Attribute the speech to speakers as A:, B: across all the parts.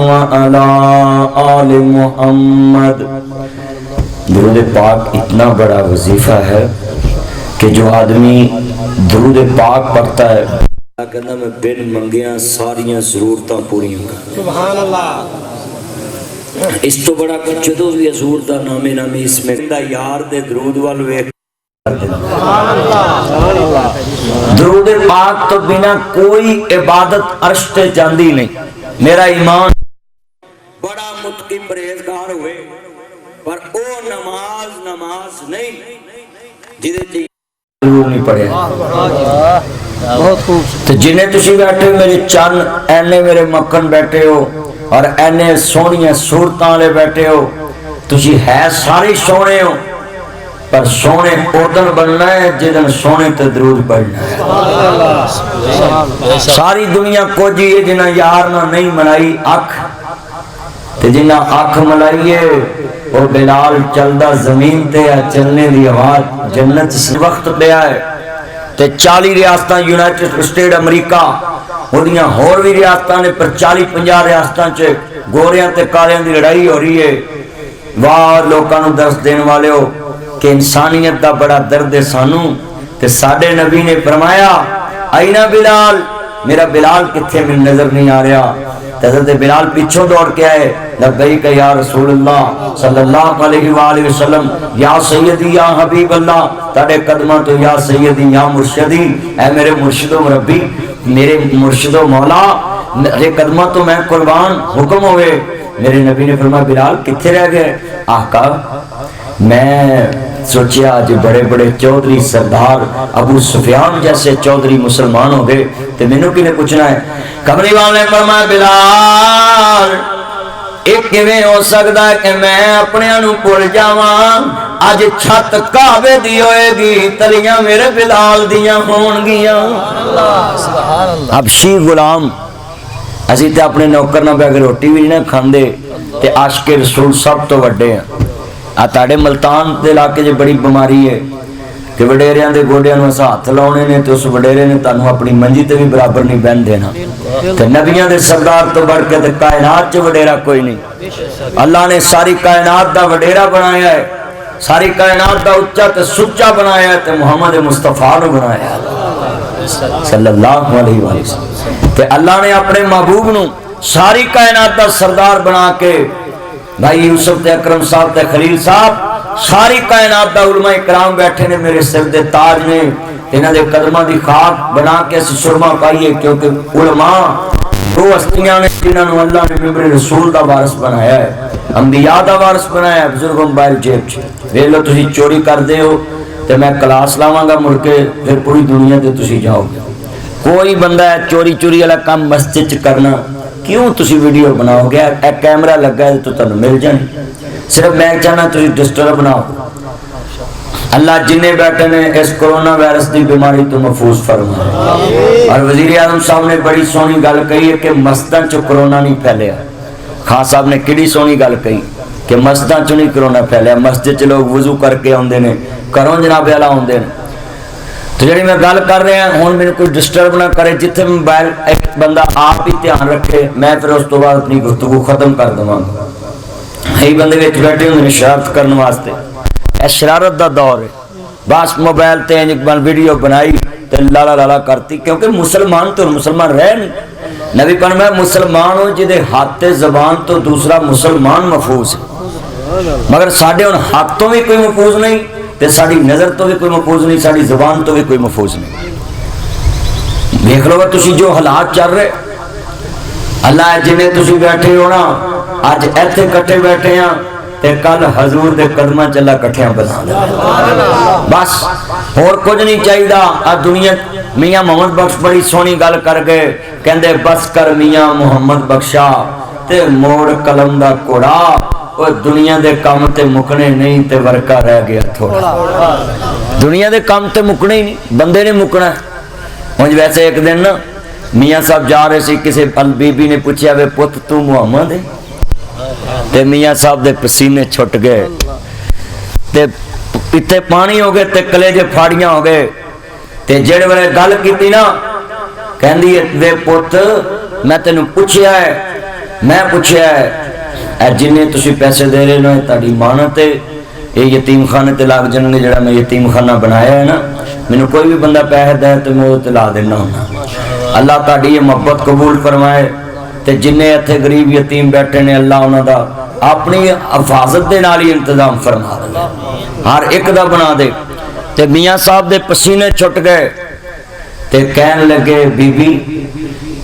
A: व अला आले मुहम्मद। दुरूद पाक इतना बड़ा वजीफा है कि जो आदमी दुरूद पाक पढ़ता है कहना मैं बिन मंगिया सारियां जरूरतां पूरी
B: सुभान अल्लाह।
A: इस तो बड़ा जो भी हजूर दा नामे नामी इसमें यार दे दरूद वाल वेख दरूद पाक तो बिना कोई इबादत अर्श ते जांदी नहीं। मेरा ईमान बड़ा मुतकी परहेजगार हुए पर ओ नमाज नहीं जिदे नहीं पढ़े।
B: बहुत खूब।
A: तो जिन्हें तुसी बैठे हो मेरे चन्न एने मेरे मक्खन बैठे हो और एने सोहनिया सूरतां वाले बैठे हो, तुसी है सारे सोहने हो पर सोहने उदन बनना है जिदन सोहने ते दरूद पढ़ना है। सारी दुनिया कुछ ही है जिन्हें यार ना नहीं मनाई अख ते जिन्हें अख मलाइए वो बिलाल चलदा जमीन ते चलने की आवाज जन्नत वक्त पे आए ते 40 रियासतां यूनाइटेड स्टेट अमरीका ओदियां होर भी रियासतां ने पर 40-50 रियासतां च गोरियां ते कालियां दी लड़ाई हो रही है। वाह लोकां नूं दस देने वाले हो कि इंसानियत दा बड़ा दर्द है सानू ते साडे नबी ने फरमाया आईना बिलाल, मेरा बिलाल किथे मैनूं नजर नहीं आ रहा। हज़रत बिलाल पीछों दौड़ के आए लब्बैक या रसूलल्लाह सल्लल्लाहु अलैहि वसल्लम या सैयदी या हबीब अल्लाह ताड़े कदमां तो या सैयदी या मुर्शिदी ऐ मेरे मुर्शिदो मुरब्बी मेरे मुर्शिदो मौला मेरे कदमां तो मैं कुर्बान हुक्म होवे। मेरे नबी ने फरमाया बिलाल किथे रह गए? आका मैं सोचा आज बड़े बड़े चौधरी सरदार अबू सुफियान जैसे चौधरी मुसलमान हो गए तो मैनू किने पूछना है। कमरी वाले ने फरमाया बिलाल एक किवें हो सकता है कि मैं अपने नूं भुल जावां? अज छत काबे दी होएगी तलियां मेरे बिलाल दियां होणगियां। हबशी गुलाम असीं ते अपने नौकर नाल बैठ के रोटी भी नहीं ना खांदे ते आशिके रसूल सब तो वड्डे हैं। आ ताड़े मुल्तान के इलाके च बड़ी बीमारी है कि वडेरियां दे गोडियां नूं हाथ लाउणे ने ते उस वडेरे ने तुहानूं अपनी मंजी ते भी बराबर नहीं बहन देना। ते नबियां दे सरदार तो बढ़ के ते कायनात च वडेरा कोई नहीं। अल्लाह ने सारी कायनात दा वडेरा बनाया है, सारी कायनात दा उच्चा ते सुच्चा बनाया है ते मुहम्मद मुस्तफा नूं बनाया है सल्लल्लाहु अलैहि वसल्लम। ते अल्लाह ने अपने महबूब नूं सारी कायनात दा सरदार बना के भाई यूसुफ ते अकरम साहब ते खलील साहब सारी कायनात दा उलमा इकराम बैठे ने मेरे सिर दे ताज ने इन्हां दे कदमां दी खाक बना के असीं सुरमा पाइए क्योंकि उलमा वो हस्तियां ने जिन्हां नूं अल्लाह ने मिंबर रसूल दा वारिस बनाया है, अंबिया दा वारिस बनाया है। बुजुर्ग मोबाइल जेब च वेख लो तुसीं चोरी करदे हो ते मैं क्लास लावांगा मुड़ के फिर पूरी दुनिया ते तुसीं जाओगे। कोई बंदा है चोरी चोरी वाला काम मस्जिद च करना क्यों तुसी वीडियो बनाओगे? एक कैमरा लगा है तो तुहानूं मिल जानी। सिर्फ मैं चाहना तुसी डिस्टर्ब बनाओ। अल्लाह जिन्हें बैठे ने इस कोरोना वायरस की बीमारी तो महफूज फरमाए। और वजीर आजम साहब ने बड़ी सोहनी गल कही है कि मस्जिदां च कोरोना नहीं फैलिया। खान साहब ने किहड़ी सोहनी गल कही कि मस्जिदां च नहीं कोरोना फैलिया। मस्जिद च लोग वजू करके आउंदे ने, घरों जनाबे वाला आउंदे ने। तो जी मैं गल कर रहा हूँ मेरे कोई डिस्टर्ब ना करे। जिथे मोबाइल एक बंदा आप ही ध्यान रखे मैं फिर उस तो बाद अपनी गुफ्तगू खत्म कर देवांगा। कई बंदे बैठे होंगे शरारत करने वास्ते, यह शरारत का दौर है। बस मोबाइल ते वीडियो बनाई ते लाला लाला करती क्योंकि मुसलमान तो मुसलमान रह नहीं। नबी पर मैं मुसलमान हूँ जिदे हाथ जबान तो दूसरा मुसलमान महफूज है, मगर साढ़े हुण हाथ तो भी कोई महफूज नहीं ते साड़ी नजर तो भी कोई महफूज नहीं, साड़ी जुबान तो भी कोई महफूज नहीं। देख लो तुसी जो हालात चल रहे अल्लाह जिन्हें तुसी बैठे हो ना अज इत्थे कट्ठे बैठे हैं ते कल हजूर दे कदमां च अल्लाह कट्ठियां बना दे। बस होर कुछ नहीं चाहिए। आ दुनिया मियां मोहम्मद बख्श बड़ी सोहनी गल कर गए कहंदे बस कर मियां मोहम्मद बख्शा ते मोड़ कलम दा कोड़ा और दुनिया दे काम ते मुकने नहीं ते वर्का रह गया थोड़ा। दुनिया दे काम ते मुकने ही नहीं, बंदे ने मुकना। उंज वैसे एक दिन ना मियाँ साहब जा रहे सी, किसी बीबी ने पूछा वे पुत तू मुहम्मद है? ते मियाँ साहब दे पसीने छुट गए ते इत्थे पानी हो गए ते कलेजे फाड़ियां हो गए। ते जेड़े वेले गल कीती ना कहंदी वे पुत मैं तेनू पूछया है मैं पूछया जिन्हें तुसी पैसे दे रहे हो ताड़ी मानत है ये यतीम खाने ते लग जाएंगे जरा मैं यतीम खाना बनाया है ना मैंने कोई भी बंदा पैसे दे तो मैं वो ला देना हूँ अल्लाह ताड़ी ये मोहब्बत कबूल फरमाए ते जिन्हें इत्थे गरीब यतीम बैठे ने अल्लाह उन्हां दा अपनी हिफाजत दे नाल ही इंतजाम फरमा दे हर एक दा बना दे ते मियाँ साहब दे पसीने छुट गए ते कहन लगे बीबी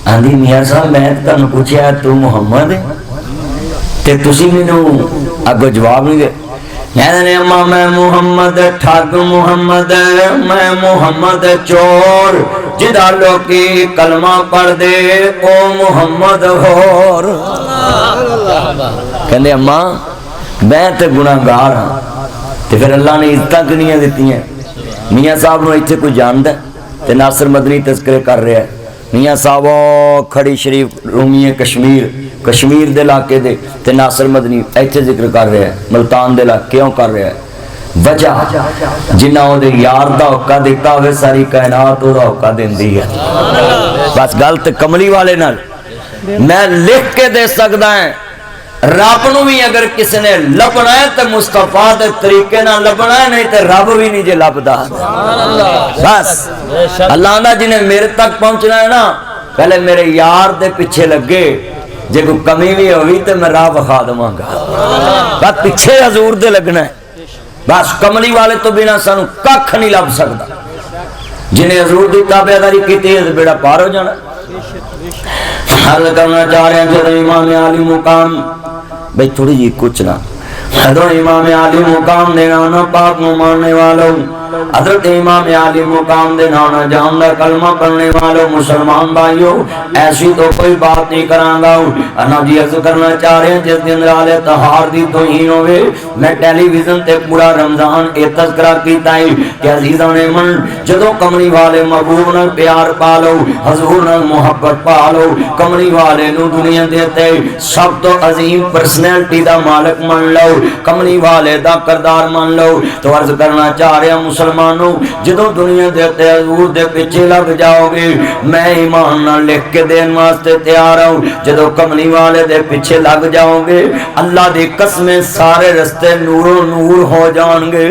A: आंधी मियाँ साहब मैं तुहानू पूछया तू मुहम्मद है ते तुसी मैनू अगो जवाब नहीं दे कहने अम्मा मैं मुहम्मद ठग मुहम्मद मैं मुहम्मद चोर जिदा लोकी कलमा पढ़ दे ओ मुहम्मद होर कहते अम्मा मैं तो गुनाहगार हाँ तो फिर अल्लाह ने इज्जत किनियां दित्तियां मियाँ साहब नूं इत्थे कोई जानदा ते नासिर मदनी तस्करे कर रहा है मियाँ साहब खड़ी शरीफ रूमीए कश्मीर दे इलाके दे ते नासिर मदनी इत्थे जिक्र कर रहा है मुल्तान दे इलाके क्यों कर रहा है वजह जिन्ना उहदे यार दा होका दिता होवे सारी कायनात उहदा होका दिंदी है बस गल ते कमली वाले नाल मैं लिख के दे सकदा है रब नूं भी अगर किसी ने लभना है तो मुस्तफा दे तरीके नाल लभना है नहीं तो रब भी नहीं जे लभदा बस अल्लाह दा जिन्हें मेरे तक पहुंचना है ना पहले मेरे यार दे पीछे लगे जे कोई कमी भी होगी तो मैं राह विखा देवांगा बस पीछे हजूर दे लगना है बस कमली वाले तो बिना सानू कख नहीं लभ सकता जिन्हें हजूर की ताबेदारी की बेड़ा पार हो जाना हल करना चाह रहे हैं जो इमाम आली मुकाम भाई थोड़ी जी कुछ ना हजरत इमाम आली मुकाम दे नाना पाक नु मानने वालों हजरत इमाम आली मुकाम दे नाना जानदा कलमा पढ़ने वालों मुसलमान भाइयों ऐसी तो कोई बात नहीं करांगा अना जी अर्ज करना चाह रहे हैं जिस दिन आले तहार दी तौहीन होवे मैं टेलीविजन ते पूरा रमजान ए तज़किरा कीता है कि अजीज़ां ने मन जदों कमली वाले महबूब नाल प्यार पा लो हजूर नाल मोहब्बत पा लो कमली वाले नु दुनिया दे ते सब तो अजीम पर्सनैलिटी दा मालिक मान लो कमली वाले दा करदार मान लो तो अर्ज करना चाह रहे हैं मुसलमानों जदों दुनिया दे ते हजूर दे पीछे लग जाओगे मैं ईमान नाल लिख के देन वास्ते तैयार हूं जदों कमली वाले दे पीछे लग जाओगे अल्लाह दी कसम सारे रस्ते नूरो नूर हो जाएंगे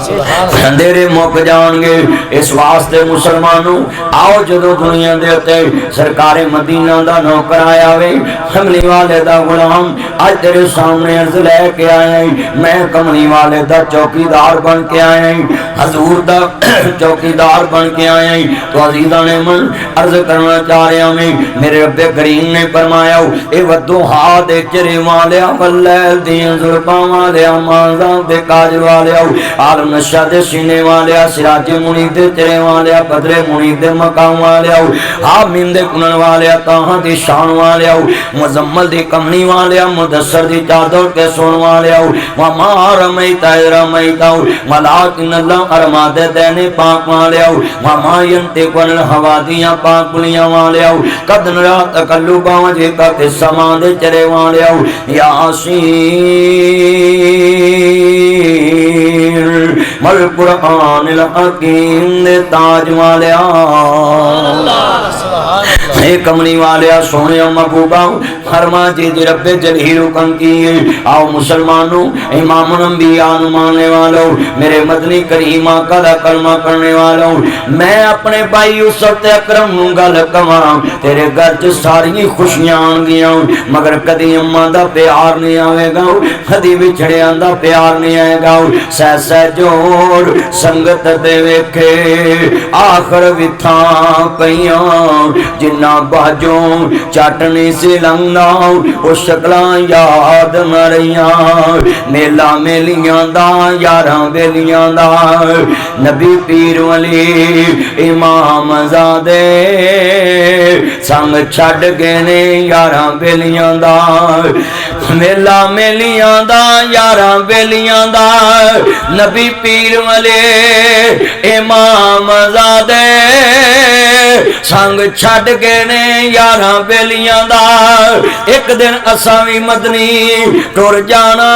A: अंधेरे मुक जाएंगे इस वास्ते मुसलमानों आओ जदों दुनिया दे ते सरकारे मदीना दा नौकर आया वे कमली वाले दा गुलाम आज तेरे सामने अर्ज लेके आया मैं कमली वाले दा चौकीदार बन के आया हजूर दा चौकीदार बन के आया तो अजीज़ां ने मन अर्ज करना चाह रहा मैं मेरे रब्बे करीम ने फरमाया ए वदो हा दे चरे वाले वल्लैल दी जुल्फां वाले मांज़ां दे काज वाले आलम नशा दे सीने वाले सिराज मुनी दे चरे वाले बदरे मुनी दे मकाम वाले हामिम दे कुनन वाले ताहां दी शान वाले मुजम्मल दी कमनी वाले मुदस्सर दी चादर के सोन वाले वमा रमैता रमैता मलाकिन अल्लाह अरमा दे देने पाक वाले वमा यंतिकुल हवादियां पाक गुलियां वाले कदन रात तकल्लुबा वजे का ते समा दे चरे वाले यासीन मल कुरानिल हकीम दे ताज वाले हे कमली वाले सोने महबूबा फरमा जी रब्बे जलील हुक्म किए आओ मुसलमानों इमाम अंबिया मानने वालों मेरे मदनी करीम आका दा कलमा पढ़ने वालों मैं अपने भाई यूसुफ ते अकरम नूं गल कवां तेरे घर च सारी खुशियां आणगियां मगर कदी अम्मा दा प्यार नहीं आवेगा कदी विछड़ियां दा प्यार नहीं आएगा सह सह जोर संगत दे वेखे आखर विथा पईयां जिन्ना बाजों चटनी से लंघना वो शक्लां याद न रहियां मेला मेलियां दा यारां बेलियां दा नबी पीर वली इमाम ज़ादे संग छड़ गए ने यारां बेलियां दा मेला मेलियां दा यारां बेलियां दा नबी पीर वली इमाम ज़ादे संग छड़ गए ने यारां बेलियां दा एक दिन असां भी मदनी टुर जाना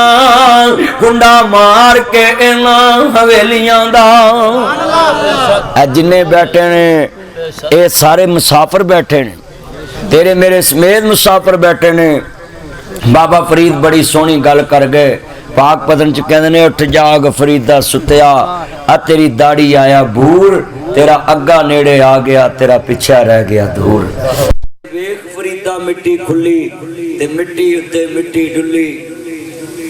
A: कुंडा मार के इना हवेलियां दा जिन्ने बैठे ने ये सारे मुसाफिर बैठे ने तेरे मेरे समेत मुसाफिर बैठे ने। बाबा फरीद बड़ी सोहनी गल कर गए। पाक पतन च कहते ने उठ जाग फरीदा सुतिया, आ तेरी दाढ़ी आया भूर, तेरा अग्गा नेड़े आ गया, तेरा पिछा रह गया दूर। वेख फरीदा मिट्टी खुली ते मिट्टी उत्ते मिट्टी डुली।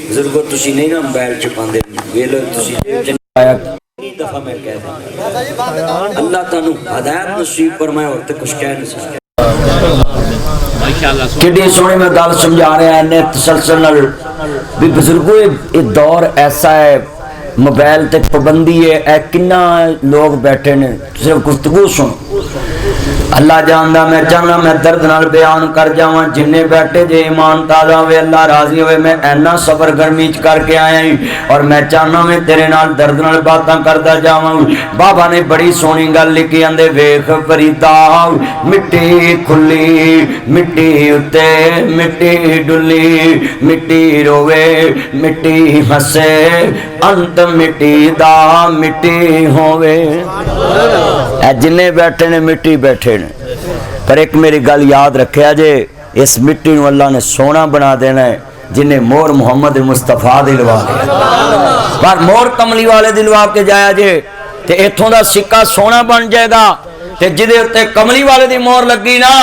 A: बुजुर्गो तुसी नहीं ना मोबाइल च पांदे, वेलो तुसी आया दफा मैं कह दिया अल्लाह तानू हदायत नसीब फरमाए और ते कुछ कह नहीं सकता। कितनी सोहनी मैं गल समझा रहा है तसलसल नाल भी बुजुर्गो ये दौर ऐसा है, मोबाइल ते पाबंदी है, किन्ना लोग बैठे ने सिर्फ गुफ्तगू सुन। अल्लाह जानदा मैं चाहना मैं दर्द नाल बयान कर जावां, जिन्ने बैठे जे ईमान ताज़ा होवे अल्लाह राजी होवे। मैं ऐना सबर गर्मी च करके आया ही और मैं चाहना मैं तेरे नाल दर्द नाल बातां करदा जावां। बाबा ने बड़ी सोहनी गल लिखी, आंदे वेख फरीदा मिट्टी खुली मिट्टी उत्ते मिट्टी डुली, मिट्टी रोवे मिट्टी हसे, अंत मिट्टी दा मिट्टी होवे। जिन्ने बैठे ने मिट्टी बैठे ने, पर एक मेरी गल याद रखिया जे, इस मिट्टी नूं अल्लाह ने सोना बना देना है जिन्हें मोर मुहम्मद मुस्तफा दी लवा दिया। पर मोर कमली वाले दी लवा के जाया जे ते इथों दा सिक्का सोना बन जाएगा, ते जिदे उत्ते कमली वाले दी मोहर लगी ना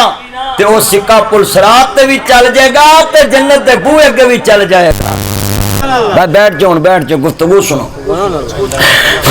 A: ते वो सिक्का पुलसरात ते भी चल जाएगा ते जन्नत दे बूहे अगे भी चल जाएगा। बैठ जाओ गुफ्तगू सुनो।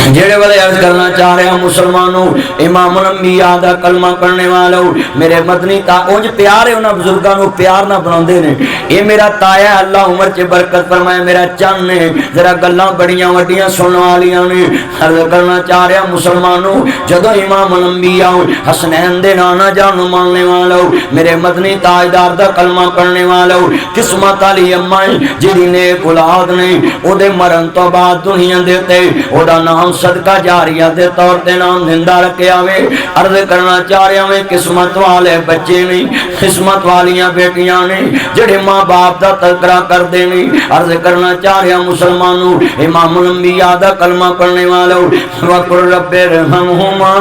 A: जेड़े वाले अर्ज करना चाह रहे हैं मुसलमानों, इमाम अंबिया दा कलमा पढ़ने वालों, मेरे मदनी ता उंज प्यार है उन्हां बुजुर्गां नूं प्यार ना बनाउंदे ने। ये मेरा ताया अल्लाह उम्र च बरकत फरमाए, मेरा चन ने जरा गल्लां बड़ियां वड्डियां सुनने वालियां ने। अर्ज करना चाह रहा मुसलमानों, जदों इमाम अंबिया हसनैन दे नाना जान मानने वालों, मेरे मदनी ताजदार दा कलमा पढ़ने वालों, किस्मत वाली अम्मा जिहदी नेक औलाद ने ओदे मरण तो बाद दुनिया दे ते ओदा नाम सदका जारिया दे तौर ते नाम जिंदा रखिया वे। अर्ज करना चाह रहा मैं किस्मत वाले बच्चे ने, किस्मत वालियां बेटियां ने जेड़े मां बाप दा तज़किरा करदे ने। अर्ज करना चाह रहा मुसलमानों, इमाम अंबिया दा कलमा पढ़ने वालों, वकुल रब्बिरहमहुमा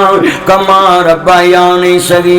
A: कमा रब्बायानी सगीरा।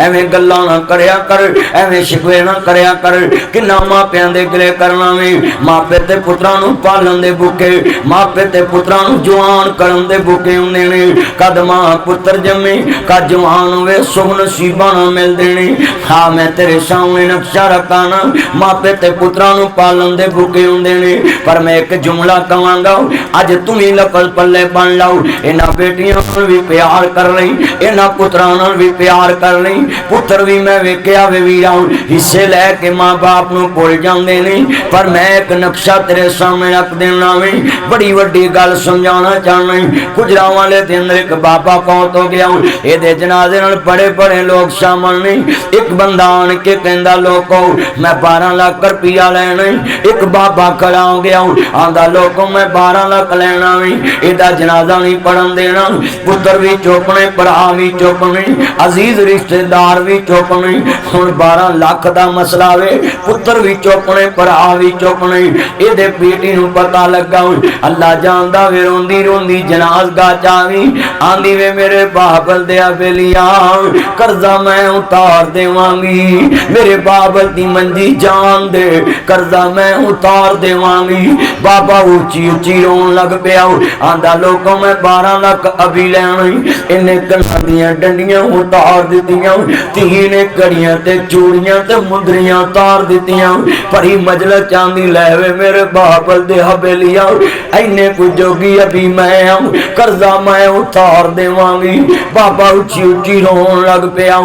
A: एवें गल्लां ना करया कर, एवें शिकवे ना करया कर। किन्ना मापियां दे गिले करना में, मापे ते पुत्रां नूं पालन दे भुखे, मापे ते पुत्रां नूं जवान करन दे भुखे हुंदे ने। कद मां पुत्र जम्मे कद जवान होवे सुख नसीबां ना मिलदे ने। हाँ मैं तेरे सामने नक्शा रखा ना, मापे ते पुत्रां नूं पालन दे भुखे हुंदे ने। पर मैं एक जुमला कहांगा, अज तुम ही लफल पल्ले बन लाओ। इन्हां बेटियां नाल भी प्यार कर लई, इन्हां पुत्रां नाल भी प्यार कर लई। पुत्र भी मैं वेख्या वे वीरा हिस्से लैके मां बाप नूं भुल जांदे ने। पर मैं एक नक्शा तेरे सामने रख देना वे, बड़ी वड्डी गल समझाना चाहना। गुजरा वाले दिन एक बाबा फौत हो गया, ये जनाजे नाल बड़े बड़े लोग शामिल ने। एक बंदा आन के कहंदा लोको मैं 12 लाख रुपया लेना। एक बाबा खड़ा हो गया आंदा लोको मैं 12 लाख लेना वे, एदा जनाजा नहीं पढ़न देना। पुत्र भी चुपने, भरा भी चुपने, अजीज रिश्तेदार भी चुपने। हुण 12 लाख दा मसला वे, पुत्र भी चुपने, भरा भी चुपने। एदे बेटी नूं पता लगा, अल्लाह जानदा वे रोंदी रोंदी जनाज़गाह चावी आंदी वे मेरे बाबल दे बेलिया कर्जा मैं उतार देवांगी, मेरे बाबल दी मंजी जान दे कर्जा मैं उतार देवांगी। बाबा ऊंची ऊंची रोन लग पिया, आंदा लोगों मैं 12 लाख अभी लेना। इन्हें कन्ना दियां डंडियां उतार दित्तियां, धी ने कड़ियां ते चूड़ियां ते मुंदरियां उतार दित्तियां। भरी मजलिस चांदी लैवे मेरे बाबल दे हवेलिया, इन्ने कुछ जोगी अभी मैं आऊं कर्जा मैं उतार देवांगी। बाबा ऊंची ऊंची रोन लग पिया,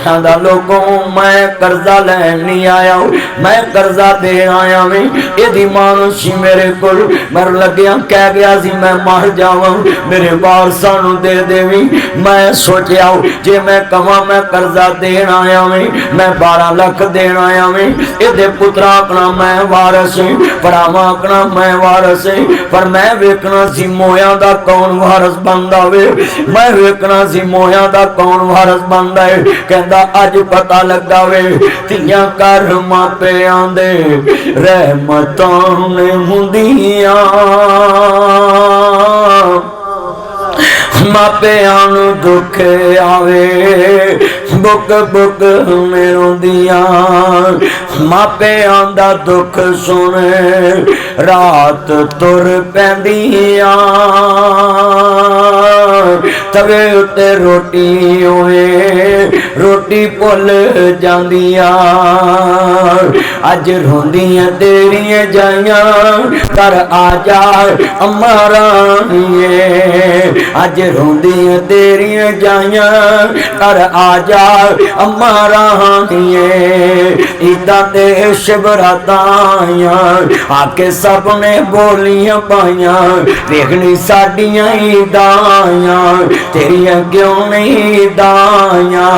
A: आंदा लोगों मैं कर्जा लैन नहीं आया, मैं कर्जा देन आया मैं। एदी मां सी मेरे कोल मर लग्या कह गया सी मैं मर जावां, मेरे वारसां नूं दे देवी। मैं सोचिया जे मैं कहां मैं कर्जा देन आया मैं 12 लाख देन आया मैं। एदे पुत्रा आखना मैं वारस, भरावां आखना मैं वारस। पर मैं वेखना सी मोया दा कौन वारस बनदा वे, मैं वेखना सी मोया दा कौन वारस बनदा है। कहंदा अज पता लगा वे तियां कर मापियां दे रहमतां ने हुंदियां। ਮਾਪਿਆਂ ਨੂੰ ਦੁੱਖ ਆਵੇ ਬੁੱਕ ਬੁੱਕ ਮੇਰੋਂਦੀਆਂ ਮਾਪਿਆਂ ਦਾ ਦੁੱਖ ਸੁਣ ਰਾਤ ਤੁਰ ਪੈਂਦੀਆਂ ਤਵੇ ਉੱਤੇ ਰੋਟੀ ਹੋਏ ਰੋਟੀ ਭੁੱਲ ਜਾਂਦੀਆਂ ਅੱਜ ਰੋਂਦੀਆਂ ਤੇਰੀਆਂ ਜਾਈਆਂ ਘਰ ਆ ਜਾ ਅੰਮਾ ਰਾਣੀਏ ਅੱਜ ਰੋਂਦੀਆਂ ਤੇਰੀਆਂ ਜਾਈਆਂ ਘਰ ਆ ਜਾ ਅੰਮਾ ਰਾਣੀਏ ਇਦਾਂ ਤੇ ਸ਼ਬਰਾਤਾਂ ਆ ਕੇ ਸਭ ਨੇ ਬੋਲੀਆਂ ਪਾਈਆਂ ਵੇਖਣੀ ਸਾਡੀਆਂ ਈਦਾਂ ਤੇਰੀਆਂ ਕਿਉਂ ਨਹੀਂ ਦਾਈਆਂ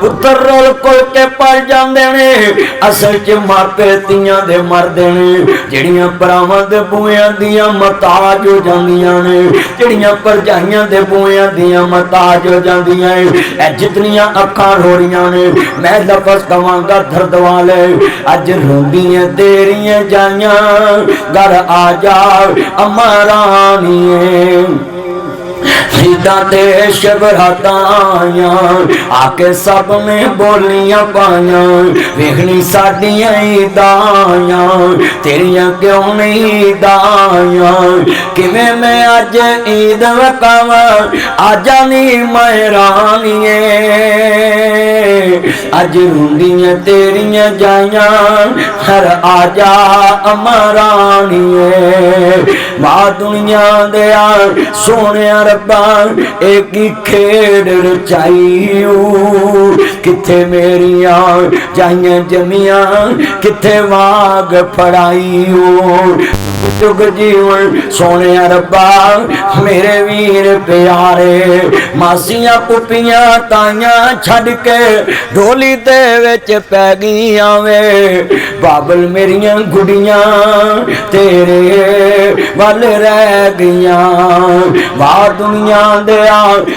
A: ਪੁੱਤਰ ਰਲ ਕੋਲ ਕੇ ਪਲ ਜਾਂਦੇ ਨੇ ਅਸਲ ਚ ਮਾਪੇ ਧੀਆਂ ਦੇ ਮਰਦੇ ਨੇ ਜਿਹੜੀਆਂ ਭਰਾਵਾਂ ਦੇ ਬੂਹਿਆਂ ਦੀਆਂ ਮਤਾਜ ਹੋ ਜਾਂਦੀਆਂ ਨੇ ਜਿਹੜੀਆਂ ਭਰਜਾਈਆਂ ਦੇ ਬੂਹਿਆਂ ਦੀਆਂ ਮਤਾਜ ਹੋ ਜਾਂਦੀਆਂ ਨੇ ਇਹ ਜਿਤਨੀਆਂ ਅੱਖਾਂ ਰੋ ਰਹੀਆਂ ਨੇ ਮੈਂ ਲਫ਼ਜ਼ ਕਵਾਂਗਾ ਦਰਦ ਵਾਲੇ ਅੱਜ ਰੋਂਦੀਆਂ ਤੇਰੀਆਂ ਜਾਈਆਂ ਘਰ ਆ ਜਾ ਅੰਮਾ ਰਾਣੀਏ ਇਦਾਂ ਤੇ ਸ਼ਬਰਾਤਾਂ ਆਕੇ ਸਭ ਨੇ ਬੋਲੀਆਂ ਪਾਈਆਂ ਵੇਖਣੀ ਸਾਡੀਆਂ ਈਦਾਂ ਤੇਰੀਆਂ ਕਿਉਂ ਨਹੀਂ ਦਾਈਆਂ ਕਿਵੇਂ ਮੈਂ ਅੱਜ ਈਦ ਵਕਾਵਾਂ ਆਜਾ ਨੀ ਮੈਂ ਰਾਣੀਏ ਅੱਜ ਰੋਂਦੀਆਂ ਤੇਰੀਆਂ ਜਾਈਆਂ ਹਰ ਆਜਾ ਅੰਮਾ ਰਾਣੀਏ ਮਾ ਦੁਨੀਆ ਦੇ ਆ ਸੋਹਣਿਆ ਰੱਬਾ एक ही खेड रचाई किथे मेरिया जाइया जमिया किथे वाग फड़ाई जुग जीवन सोने रब्बा मेरे वीर प्यारे मासियां पुपियां ताइयां छड़ के ढोली दे विच पै गईयां वे बाबल मेरियां गुड़ियां तेरे वल रह गईयां बाहर दुनिया दे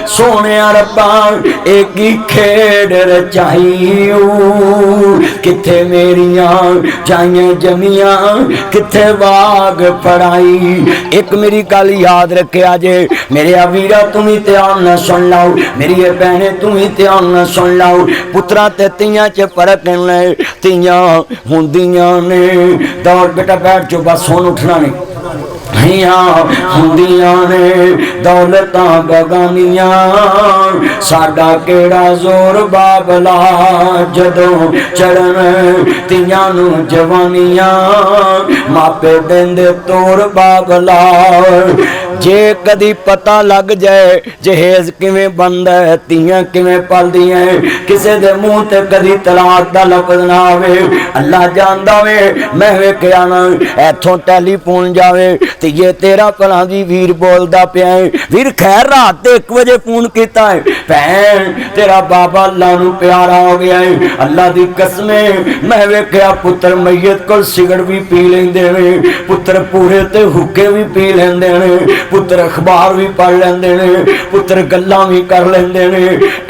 A: सोने रब्बा एक ही खेड रचाई किथे मेरियां जाइयां जमियां किथे वाग पढ़ाई एक मेरी गल याद रखिया जे मेरे वीरा तुम ही ध्यान न सुन लाओ मेरी भैने तुम ही ध्यान न सुन लाओ पुत्रा ते तियां च फर्क ने तियां हुंदियां ने दौड़ बेटा बैठ जो बस हुण उठना नहीं हुंदियां ने दौलतां बगानियां साडा केड़ा जोर बाबला जदों चढ़न तियां नूं जवानियां मापे देंदे तोर बाबला जे कदी पता लग जाए जहेज किवें बनदा है तियां किवें पलदियां किसे दे मुंह ते कदी तलाक दा लफ्ज़ ना आवे अल्लाह जानदा वे मैं वेखिया ना इथों टैलीफोन जावे ते ये तेरा भला जी वीर बोलदा पिया वीर खैर रात 1 बजे फोन कीता है भैन तेरा बाबा अल्लाह नूं प्यारा हो गया है अल्लाह दी कसमे मैं वेखिया पुत्र मैयत कोल सिगरट भी पी लैंदे ने पुत्र पूरे ते हुक्के भी पी लैंदे ने पुत्र अखबार भी पढ़ लेंदे ने पुत्र गल्लां भी कर लेंदे ने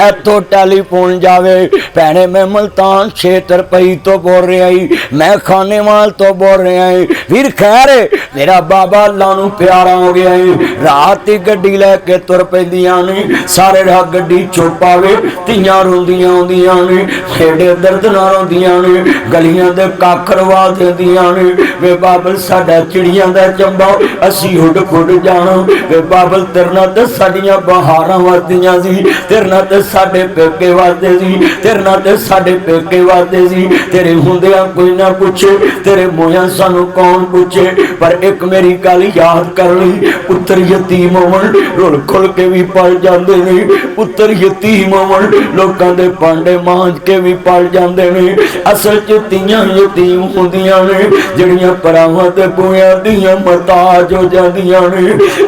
A: इथों टैलीफोन जावे भैने मैं मुल्तान क्षेत्र पई तो बोल रहा ही मैं खानेवाल तो बोल रहा ही वीर खैर मेरा बाबा अल्लाह नूं प्यारा हो गया है रात ही गड्डी लैके तुर पैंदियां ने सारे राह गड्डी चुप आवे धीआं रोंदियां आउंदियां ने खेड़े दर्द नाल रोंदियां ने गलियां दे कख रवा दिंदियां ने वे बाबल साडा चिड़ियां दा चंबा असी उड़ खुड़ जाना वे बाबल तेरना ते साडियां बहारां वरदियां सी तेरना ते साडे पेके वरदे सी तेरना ते साडे पेके वरदे सी तेरे हुंदियां कोई ना पूछे तेरे मोया सानू कौन पूछे पर एक मेरी गल याद कर ली पुत्र यतीम होवन रुल खुल के भी पल जांदे ने पुत्र यतीम होवन लोकां दे भांडे मांज के भी पल जांदे ने असल च धीआं यतीम हुंदियां ने जिहड़ियां भरावां ते बूहियां दियां मताज हो जांदियां ने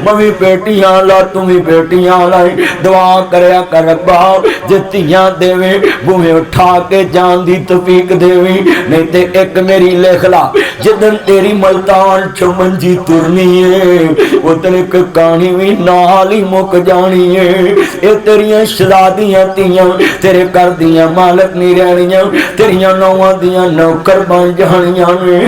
A: मवी बेटियां ला तू भी बेटियां लाई दुआ करया कर रब्बा जे धीआं देवे बूहे उठा के जान दी तौफीक देवी नहीं ते एक मेरी लिख ला जिदन तेरी मुल्तान च मंजी तुरनी है उदन एक कहानी भी नाल ही मुक जानी है ये तेरियां शरादियां धीआं तेरे घर दियां मालक नहीं रहनियां तेरियां नौवां दियां नौकर बन जानियां ने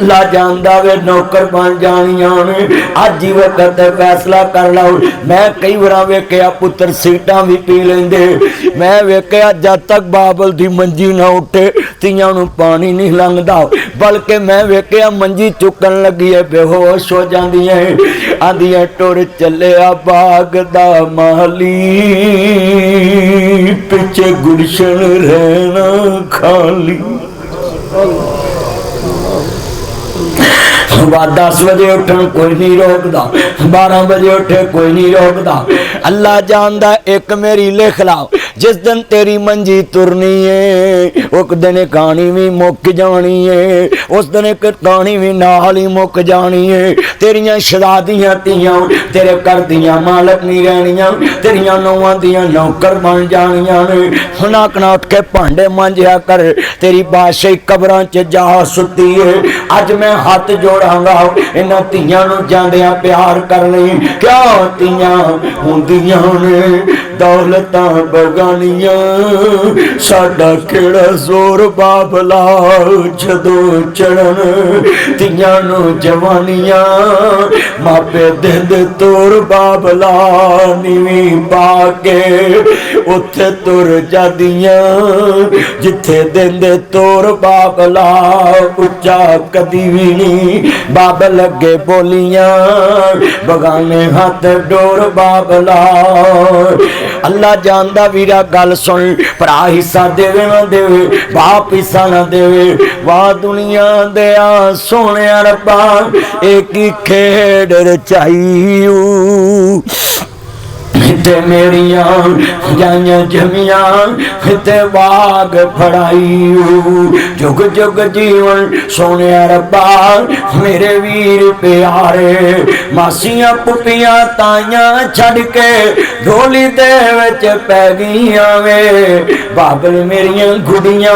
A: ला जांदा वे नौकर बन जानियां ने अज ही वक्त वास्ते फैसला कर लो। मैं कई बार वेख्या पुत्र सीटां भी पी लेंदे, मैं वेख्या जद तक बाबल दी मंजी ना उठे तियां नूं पानी नहीं लंघदा, बल्कि मैं वेख्या मंजी चुकन लगी है बेहोश हो जांदी है, आंदियां टुर चलिया बाग दा माली, पिछे गुलशन रहना खाली। 10 बजे उठन कोई नहीं रोकदा, 12 बजे उठे कोई नहीं रोकदा। अल्लाह जानदा एक मेरी लिख ला, जिस दिन तेरी मंजी तुरनी है उस दिन कहानी भी मुक जानी है, उस दिन एक कहानी भी नाल ही मुक जानी है। तेरियां शरादियां तियां तेरे घर दियां मालक नहीं रहनियां, तेरियां नौवां दियां नौकर बन जानियां ने। हुन आखना उठ के भांडे मांजिया कर, तेरी बादशाही कबरां च जा सुती है। अज मैं हाथ जोड़ांगा इन्हां तियां नूं जांदियां प्यार करनी, क्या तियां हुंदियां ने दौलतां बगानियां, साडा केड़ा जोर बाबला जदों चढ़न तियां नूं जवानियां, मापे दिंदे तोर बाबला नीवीं पा के उत्थे तुर जादियां, जिथे दिंदे तोर बाबला उच्चा कदी भी नहीं बाबल अगे बोलियां, बगाने हाथ डोर बाबला। अल्लाह जानदा वीरा गल सुन, भरा हिस्सा देवे ना देवे, बाप हिस्सा ना देवे, वाह दुनिया दया सोने रब्बा एक ही खेड रचाई, ते मेरियां जाइयां जमियां ते बाग फड़ाई, जुग जुग जीवन सोने रब्बा मेरे वीर प्यारे, मासियां पुपियां ताइयां छड़ के ढोली दे विच पै गईयां वे, बाबल मेरियां गुड़ियां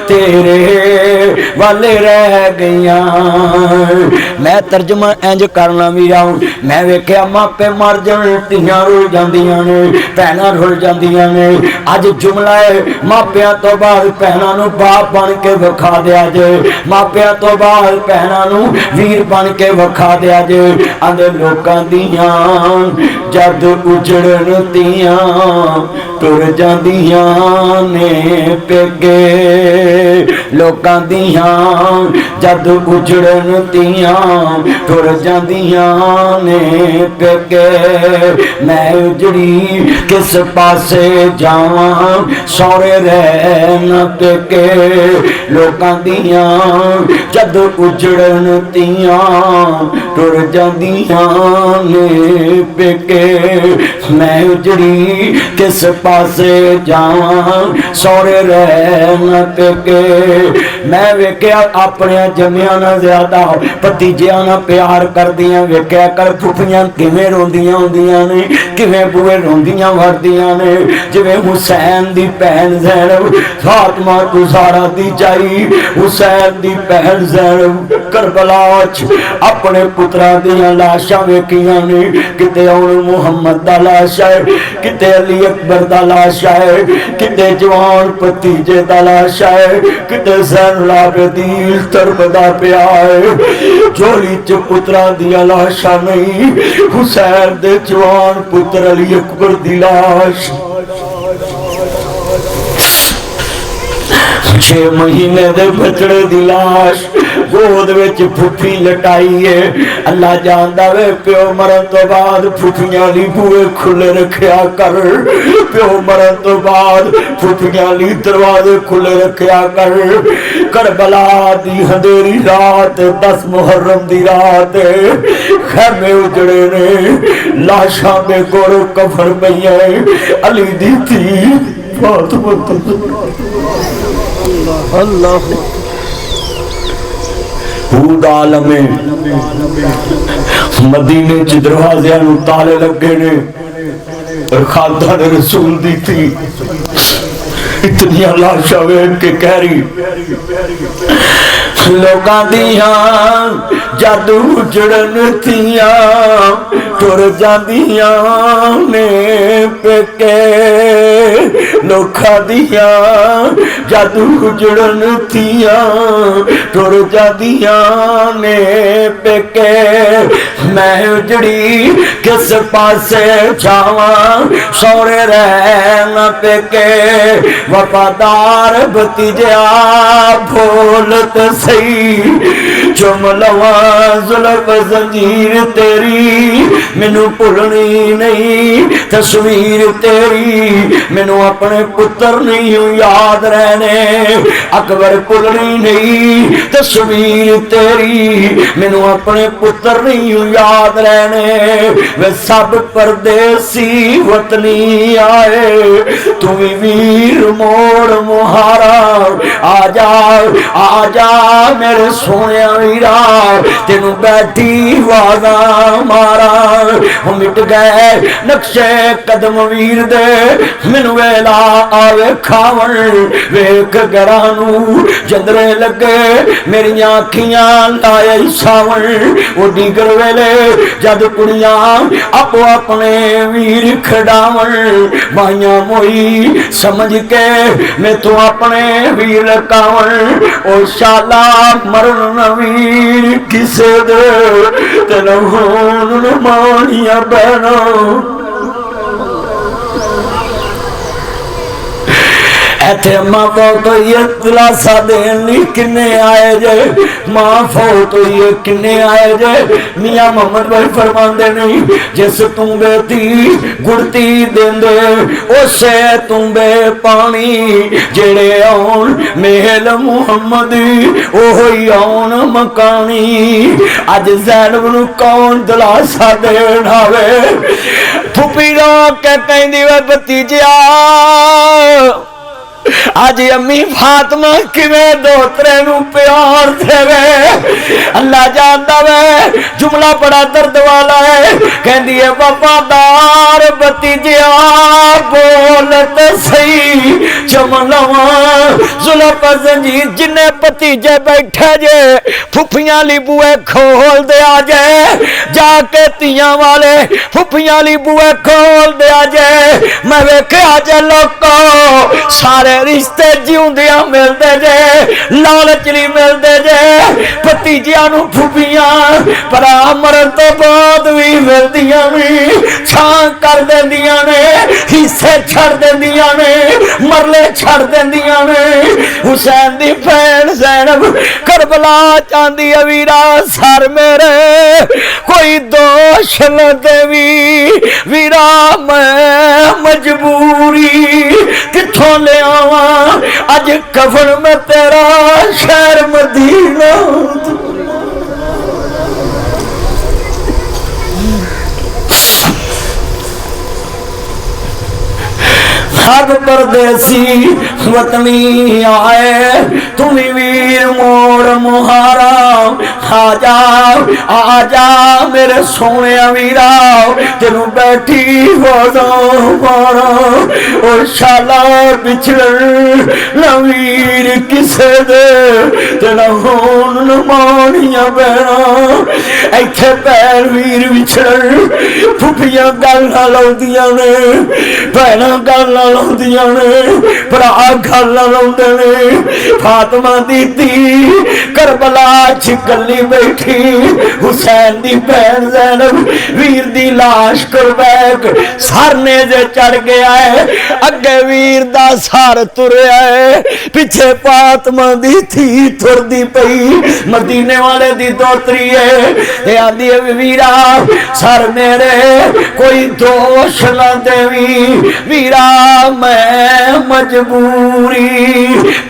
A: तेरे वाले रह गईयां। मैं तर्जमा इंज करना वीरा, मैं वेख्या मापे मर जाण तियां रुल जांदियां ने, भैणां रुल जांदियां ने। अज जुमला है मापियां तो बाद भैणां नूं बाप बन के विखा दिया जे, मापियां तो बाद भैणां नूं वीर बन के विखा दिया जे। आंदे लोकां दियां जद उजड़न तियां तुर जांदियां ने पेके, लोकां दियां जद उजड़न तियां तुर जांदियां ने पेके। मैं उजड़ी किस पासे जावां सौरे रहन पेके, लोकां दियां जद उजड़न तियां तुर जांदियां ने पेके। मैं उजड़ी किस पासे जावां सौरे रहन पेके। मैं वेख्या अपने जमिया ना ज्यादा भतीजियां ना प्यार करदियां, वेख्या कर फुफियां किवें रोंदियां हुंदियां ने, किवें बुए रोंदियां वरदियां ने, जिवें हुसैन दी भैन ज़ैनब फातिमा गुज़ारा दी जाई, हुसैन दी भैन ज़ैनब करबला च अपने पुत्रां दियां लाशां वेखियां ने, किते हुण मुहम्मद दा लाश है, किते अली अकबर दा लाश है, किते जवान भतीजे दा लाश है, किते ज़ैनुल आबिदीन तरबदा पिया है। झोली च पुत्रां दियां लाशां नहीं, हुसैन दे जवान पुत्र अली अकबर दी लाश। 6 महीने दे बचड़े दी लाश गोद विच फुफी लटाई है। अल्लाह जानदा वे प्यो मरन तो बाद फुफियां ली बूहे खुले रखिया कर, प्यो मरन तो बाद फुफियां ली दरवाजे खुले रखिया कर। करबला दी अंधेरी रात 10 मुहर्रम दी रात खैमे उजड़े ने, लाशां दे कोल कफन पईयां अली दी थी फातिमा। अल्लाह खूद आलमे मदीने च दरवाज़ियां नूं ताले लगे ने, और खादा ने रसूल दी थी। इतनियां लाशां वेख के कह रही लोकां दियां जद उजड़न थियां तुर जांदियां ने पेके, लोकां दियां जादू उजड़न थिया टुर जादियां ने पेके मैं उजड़ी किस पासे जावा सौरे रहना पेके वफादार भतीजा भोलत सही चुम लवा जुल्फ जंजीर तेरी मैनू भुलनी नहीं तस्वीर तेरी मैनू अपने पुत्र नहीं याद रहने अकबर भुलनी नहीं तस्वीर तेरी मैनू अपने पुत्र नहीं याद रहने वे सब परदेसी वतनी आए तू भी वीर मोड़ मुहारा आ जा मेरे सोने वीरा तेनू बैठी वादा मारा हम मिट गए नक्शे कदम वीर दे मैनू वेला आवे खावन वेख गरानू जंदरे लगे मेरिया अखियां लाए सावन वो डीगर वेले जद कुड़ियां आपो अपने वीर खड़ावन माइया मोई समझ के मैं तू अपने वीर कावन ओ शाला मरण वीर किसे दे तेन होन मानिया बहना इथे मां फौत हुई है दिलासा देन किन्ने आए जे मां फौत हुई है किन्ने आए जे मियां मोहम्मद भाई फरमांदे नहीं जिस तुम्बे दी गुड़ती देंदे उसे तुम्बे पानी जेड़े आउन मेहल मुहम्मद ओही आउन मकानी अज ज़ैनब नूं कौन दिलासा देन आवे फुफी रो के कहंदी वे भतीजिया आज अम्मी फातिमा किवें दोतरे नू प्यार देवे अल्लाह जानदा वे जुमला बड़ा दर्द वाला है कहंदी है वफादार भतीजिया बोलत सही चमलवा जुल्फ जंजीर जिन्ने भतीजे बैठे जे फुफियां ली बुए खोल दे जे जाके तियां वाले फुफियां ली बुए खोल दे जे मैं वेख्या जे लोको सारे रिश्ते जिउंदियां मिलते जे लालच नहीं मिलते जे भतीजियां नूं फुफियां पर मरन तो बाद भी मिलदियां भी छां कर देंदियां ने हिस्से छड़ देंदियां ने मरले छड़ देंदियां ने हुसैन दी भैन ज़ैनब करबला चांदी वीरा सर मेरे कोई दोष न देवी वीरा मैं मजबूरी किथों ले आज कफन में तेरा शहर मदीना सब परदेसी वतनी आए तुम वीर मोड़ मुहारा आजा मेरे सोने वीरा तेनू बैठी मारा और शाला बिछड़ वीर किसे दे तेरा होन मानिया बहना इथे पैर वीर बिछड़ फुफियां गल लाउंदियां ने भैना गल लाउंदियां ने भरा गल लाउंदे ने फातिमा दी धी करबला च कल्ली बैठी हुसैन दी भैन ज़ैनब वीर दी लाश करवैक सरने जे चढ़ गया है अगे वीर दा सर तुरया है पिछे फातिमा दी थी तुरदी पई मदीने वाले दी दोतरी है ते आंदी है वीरा सर मेरे कोई दोष ना देवी वीरा मैं मजबूरी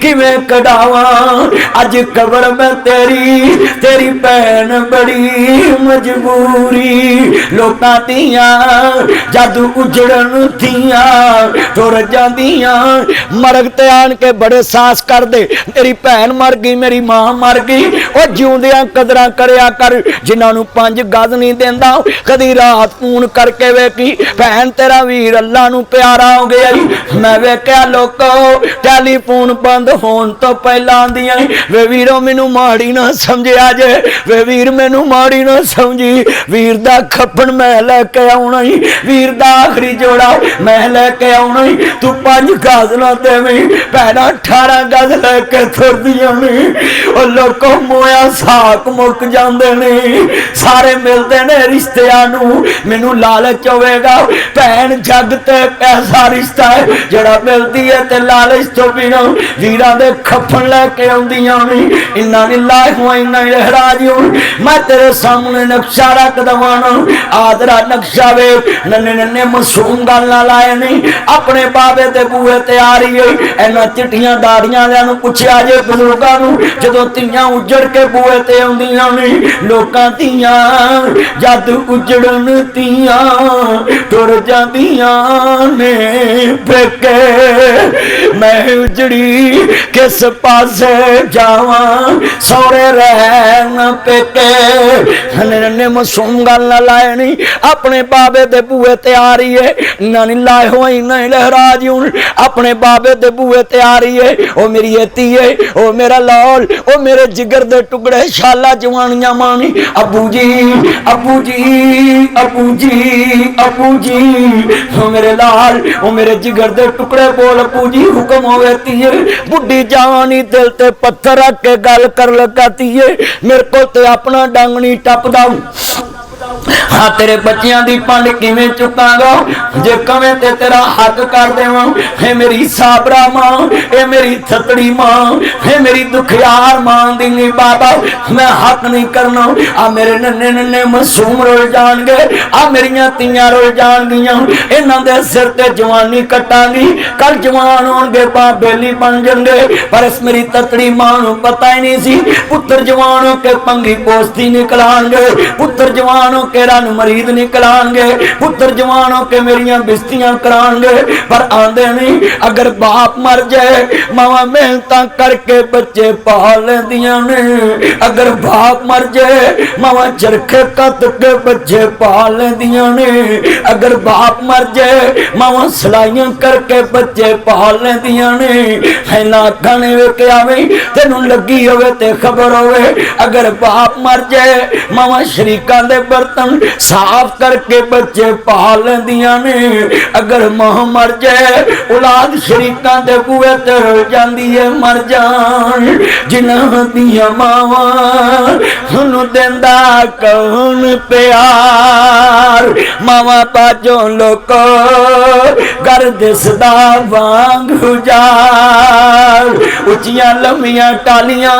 A: किवें कढ़ावा अज कबर में तेरी भैन बड़ी मजबूरी लोकां दियां जादू उजड़न थियां टुर जांदियां मरग ते आन के बड़े सास कर दे मेरी भैन मर गई मेरी मां मर गई ओ जिउंदियां कदरां करया कर जिन्हां नूं 5 गज नहीं देंदा कदी रात फोन करके वेखी भैन तेरा वीर अल्लाह नूं प्यारा हो गया मैं वेख्या लोको टैलीफोन बंद होण तो पहला आंदियां वे वीरो मैनू माड़ी ना समझिया जे वे वीर मैनू माड़ी ना समझी वीर दा खपन मैं लैके आउणा ही वीर दा आखिरी जोड़ा मैं लैके आउणा ही तू 5 गज ना देवीं भैनां 18 गज लैके तुरदियां ने ओ लोको मोया साक मुक जांदे ने सारे मिलते ने रिश्तियां नूं मैनू लालच होवेगा भैन जग ते ऐसा रिश्ता है जड़ा मिलदी है ते लालच तो बिना वीरां दे खपन लैके आउंदियां ने इन्ना लिल्लाह व इन्ना इलैहि राजिऊन मैं तेरे सामने नक्शा रख दवाना आदरा नक्शा वे नन्ने नन्ने मासूम गल ना लाए नहीं अपने बाबे ते बूहे ते आ रही है इन्हां चिट्ठियां दाड़ियां वालियां नूं पुछया जे बुजुर्गां नूं जदों तियां उजड़ के बूहे ते आउंदियां ने लोकां तियां जद उजड़न तियां टुर जांदियां ने पेके मैं उजड़ी किस पासे जावां सौरे रहन पेके नन्ने नन्ने मासूम गल ना लाए नहीं अपने बाबे दे बूहे ते आ रही है नानी लाए होई नहीं लहराजून अपने बाबे दे बूहे ते आ रही है ओ मेरी एती है ओ मेरा लाल ओ मेरे जिगर दे टुकड़े शाला जवानियां मानी अबू जी अबू जी अबू जी अबू जी ओ मेरे लाल ओ मेरे जिगर दे टुकड़े बोल अबू जी हुक्म होवे तीए बुढ़ी जवानी दिल ते पत्थर रख के गल कर लगाती है मेरे को ते अपना डंग नहीं टपदा हाँ तेरे बच्चियां दी पंड किवें चुकांगा जे कवें ते तेरा हक कर देवां हे मेरी साबरा मां हे मेरी थतड़ी मां हे मेरी दुखियार मां दी नी बाबा मैं हक नहीं करना आ मेरे नन्ने नन्ने मासूम रोल जाणगे आ मेरियां तियां रोल जाणगियां इन्हां दे सिर ते जवानी कटांगी कल जवान होणगे बेली बन जाणगे पर इस मेरी ततड़ी मां नूं पता ही नहीं सी पुत्र जवान हो के पंगी पोस्ती निकलाणगे पुत्र जवान के रन मरीद निकलांगे पुत्र जवान के मेरिया बिस्तियां करांगे पर आंदे नहीं अगर बाप मर जाए मावा मेहनत करके बच्चे पाल लेंदियां ने अगर बाप मर जाए मावा चरखे कत के बच्चे पाल लेंदियां ने अगर बाप मर जाए मावा सिलाइयां करके बच्चे पाल लेंदियां ने है ना खाने वेखे आवे तेनू लगी होवे ते खबर होवे अगर बाप मर जाए मावा शरीकां दे बर्तन साफ करके बच्चे पाल लेंदियां ने अगर मां मर जाए औलाद शरीकां दे बूहे ते रुल जांदी है मर जान जिन्हां दियां मावां उन्हूं देंदा कौन प्यार मावां पाजों लोको घर दिसदा वांग उजाड़ उच्चियां लंमियां टालियां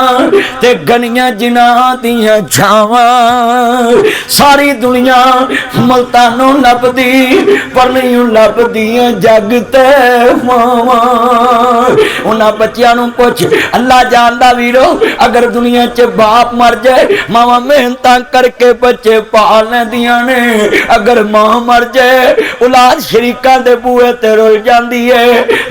A: ते घनियां जिन्हां दियां छावां सारी दुनिया मुल्तानों लभदी पर नहीं लभदी जग ते मावां उन्हां बच्चियां नूं पुछ अल्लाह जानदा वीरो अगर दुनिया च बाप मर जाए मावां मेहनत करके बच्चे पाल लैंदियां ने अगर मां मर जाए औलाद शरीकां दे बूहे ते रुल जांदी है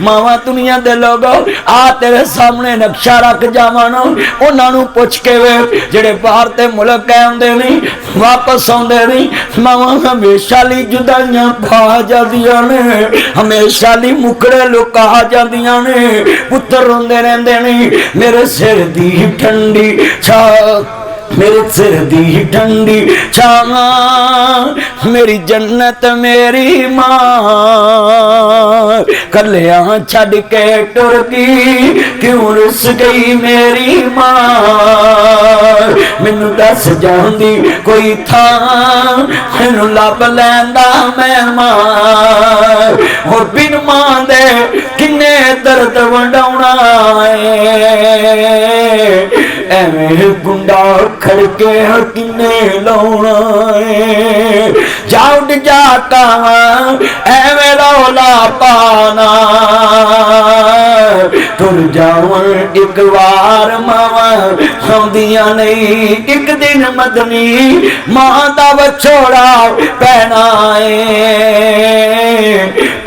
A: मावां दुनिया दे लोगो आ तेरे सामने नक्शा रख जावां ना उन्हां नूं पुछ के वे जेड़े बाहर ते मुल्क गए हुंदे नहीं वापस आउंदे नहीं मावां हमेशा लई जुदाइयां पा जांदियां ने हमेशा लई मुकड़े लुका जांदियां ने पुत्तर रोंदे रहिंदे ने मेरे सिर दी ठंडी छा मेरे सिर दी ठंडी छावां मेरी जन्नत मेरी मां कलिया छड़ के टुर गई क्यों रुस गई मेरी मां मैनू दस जांदी कोई था मैनू लब लैंदा मैं मां और बिन मां दे किन्ने दर्द वंडाउणा एवें गुंडा खड़के किन्ने लाउणा जाउड जाता एवें रौला पाना तुर जावन एक बार मावा आउंदियां नहीं एक दिन मदनी मां दा विछोड़ा पैना है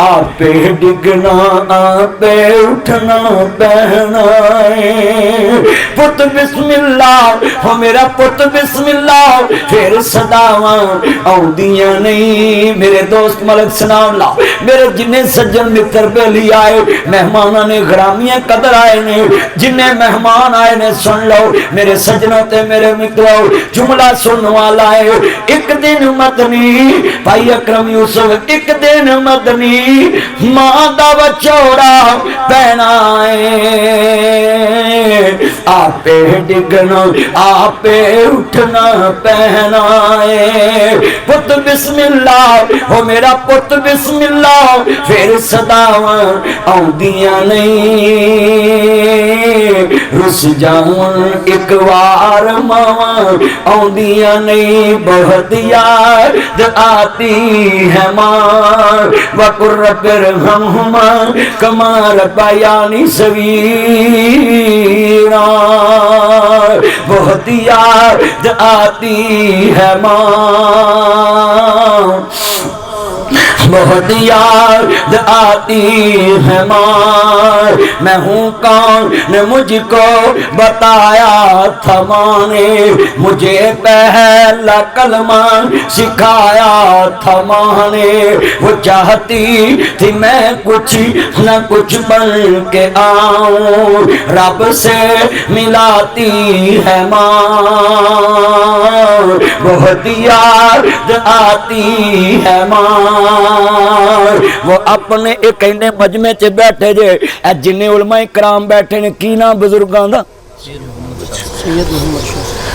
A: आपे डिगना आपे उठना पैना है पुत बिस्मिल्लाह हो मेरा पुत बिस्मिल्लाह फिर सदावां आउंदियां नहीं। मेरे दोस्त मलक सनाम ला मेरे जिन्ने सज्जन मित्र बेली आए मेहमाना ने ग्रामियां कदर आए ने जिन्ने मेहमान आए ने सुन लो मेरे सज्जनों ते मेरे मित्रों जुमला सुनने वाला है। एक दिन मदनी भाई अकरम यूसुफ एक दिन मदनी मां दा विछोड़ा पैना है आपे डिगना आपे उठना पैना है पुत बिस्मिल्लाह हो मेरा पुत बिस्मिल्लाह फिर सदावां आउंदियां नहीं रुस जावन एक बार मावा आउंदियां नहीं बहुत याद आती है मां वकुर कर हम कमार बयानी सवीरा बहुत याद आती है मां बहुत याद आती है मां मैं हूँ कौन ने मुझको बताया था मां ने मुझे पहला कलमा सिखाया था मां ने वो चाहती थी मैं कुछ न कुछ बन के आऊं रब से मिलाती है मां बहुत याद आती है मां वो अपने एक कहने मजमे च बैठे जे जिन्ने उलमाए कराम बैठे ने की नाम बुजुर्गों का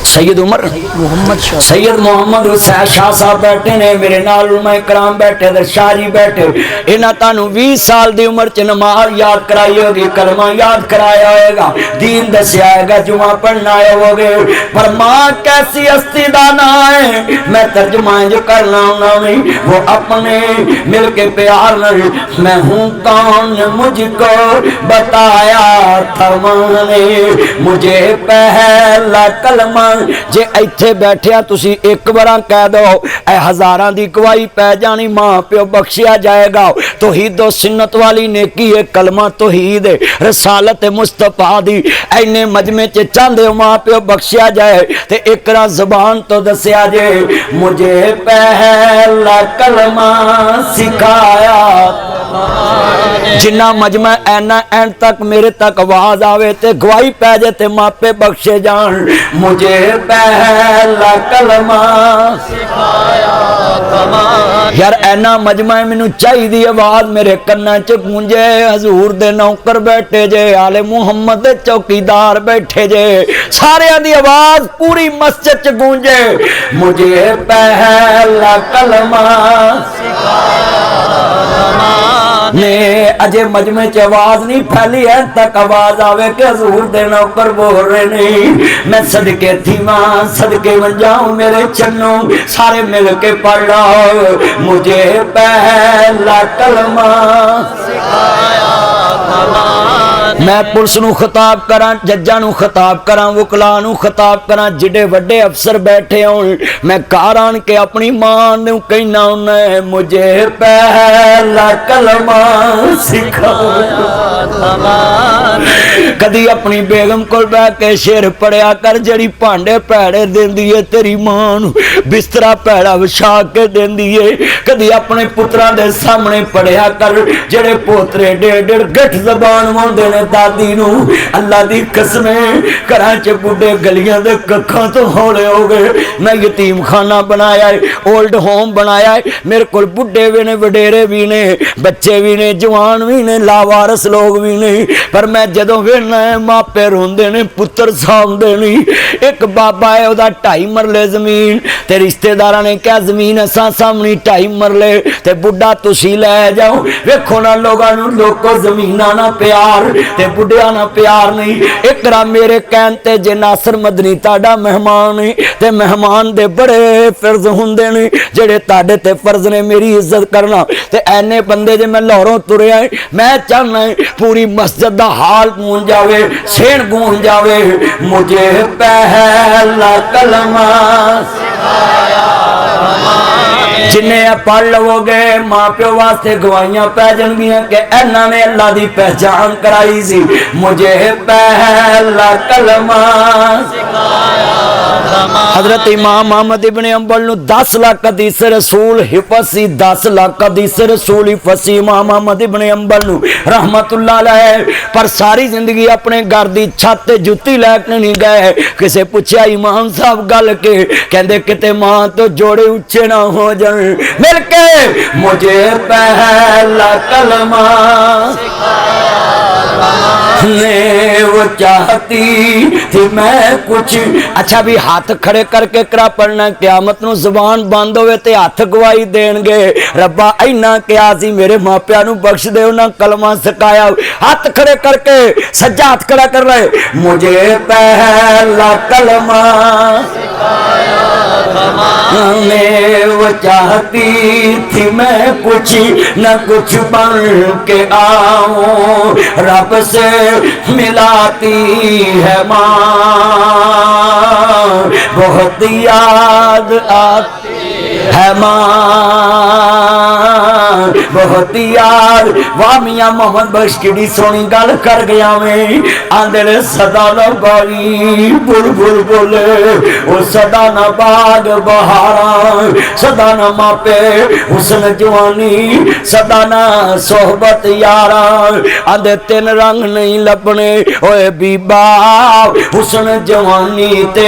A: सैयद उमर मोहम्मद सैयद मोहम्मद हुसैन शाह साहब बैठे ने मेरे नाल उलमाए कराम बैठे दे शाह जी बैठे इन्हां तानू 20 साल दी उम्र च नमाज याद कराई होगी कलमा याद कराया होगा दीन दसिया होगा जुमा पढ़ना आए होगे पर मां कैसी हस्ती दा ना है मैं तर्जुमा जो करना नहीं वो अपने मिल के प्यार नहीं मैं हूँ कौन मुझको बताया था मां ने मुझे पहला कलमा जे इत्थे बैठिया तुसी एक बार कह दो ए हजारां दी गवाही पै जानी मां प्यो बख्शिया जाएगा तौहीद सुन्नत वाली नेकी है कलमा तौहीद रसालत मुस्तफा दी इन्ने मजमे च चाहंदे हो मां प्यो बख्शिया जाए ते एक रा ज़बान तो दसिया जे मुझे पहला कलमा सिखाया जिन्ना मजमा ऐना एंड तक मेरे तक आवाज आवे ते गवाही पै जाए ते मापे बख्शे जान मुझे पहला कलमा सिखाया यार ऐना मजमा मैनू चाहिए आवाज मेरे कन्ना च गूंजे हजूर दे नौकर बैठे जे आले मुहम्मद दे चौकीदार बैठे जे सारे दी आवाज पूरी मस्जिद च गूंजे मुझे पहला कलमा सिखाया ने अजे मजमे च आवाज नहीं फैली है तक आवाज आवे कि हजूर दे नौकर बोल रहे नहीं मैं सदके थी मां सदके बन जाऊं मेरे चन्नू सारे मिल के पढ़ रहा मुझे पहला कलमा सिखाया मैं पुलिस नू खिताब करा जज्जा नू खिताब करा वकला नू खिताब करा जिडे वड्डे अफसर बैठे होन मैं घर आन के अपनी मां नू कहना उन्हें मुझे पहला कलमा सिखाया कदी अपनी बेगम कोल बैठ के शेर पढ़िया कर जड़ी भांडे भैड़े देंदी है तेरी मां नू बिस्तरा भैड़ा विछा के देंदी है कदी अपने पुत्रां दे सामने पढ़िया कर जेड़े पोतरे डेढ़ डेढ़ गठ जबान होंदे ने दादी नू अल्लाह दी कसमे घरां च बुढ़े गलियां दे कखां तो हौले हो गए मैं यतीम खाना बनाया है ओल्ड होम बनाया है मेरे कोल बुढ़े भी ने वडेरे भी ने बच्चे भी ने जवान भी ने लावारस लोग भी ने पर मैं जदों वेखना है मापे रोंदे ने पुत्र सामदे नहीं एक बाबा है ओदा 2.5 मरले जमीन ते रिश्तेदारां ने क्या जमीन असां सामने 2.5 मरले ते बुढ़ा तुसी लै जाओ वेखो ना लोगां नू लोको जमीनां ना प्यार ते बुढ़िया ना प्यार नहीं। इकरा मेरे कहन ते जे नासर मदनी ताड़ा मेहमान है ते मेहमान दे बड़े फर्ज हुंदे ने जेड़े ताड़े ते फर्ज ने मेरी इज्जत करना। ते ऐने बंदे जे मैं लाहौरों तुरिया मैं चाहना पूरी मस्जिद दा हाल गूंज जावे, सेण गूंज जावे, मुझे पहला कलमा जिन्हें पढ़ लवोगे मां प्यो वास्ते गवाइयां पै जाएंगियां कि इन्हां ने अल्लाह दी पहचान कराई सी। मुझे पहला कलमा हजरत इमाम मोहम्मद इब्ने अंबल नु 10 लाख हदीस रसूल हिफज सी, 10 लाख हदीस रसूल हिफज सी इमाम मोहम्मद इब्ने अंबल नु रहमतुल्लाह अलैह। पर सारी जिंदगी अपने घर दी छत ते जुत्ती लैके नहीं गए। किसे पूछया इमाम साहब गल के, कहंदे किते मां तो जोड़े उच्चे ना हो जाए मिलके। मुझे पहला कलमा ने वो चाहती थी मैं कुछ। अच्छा भी हाथ खड़े करके करा पढ़ना, क़यामत नूं ज़ुबान बंद होवे ते हाथ गवाही देणगे। रब्बा इन्ना क्या सी मेरे मापिया नूं बख्श दे, उन्हां कलमा सिखाया। हाथ खड़े करके सज्जा हाथ खड़ा कर रहे, मुझे पहला कलमा ने वो चाहती थी मैं कुछ न कुछ बन के आऊं, रब से मिलाती है माँ बहुत याद आती है माँ बहुत याद। वाह मियां मोहम्मद बख्श किड़ी सोनी गल कर गया मैं। आंदे ने सदा न बारी बुलबुल बोले वो सदा न बाग बहारा, सदा न मापे हुस्न जवानी, सदा न सोहबत यारा। आंदे 3 रंग नहीं लभने ओए बीबा हुस्न जवानी ते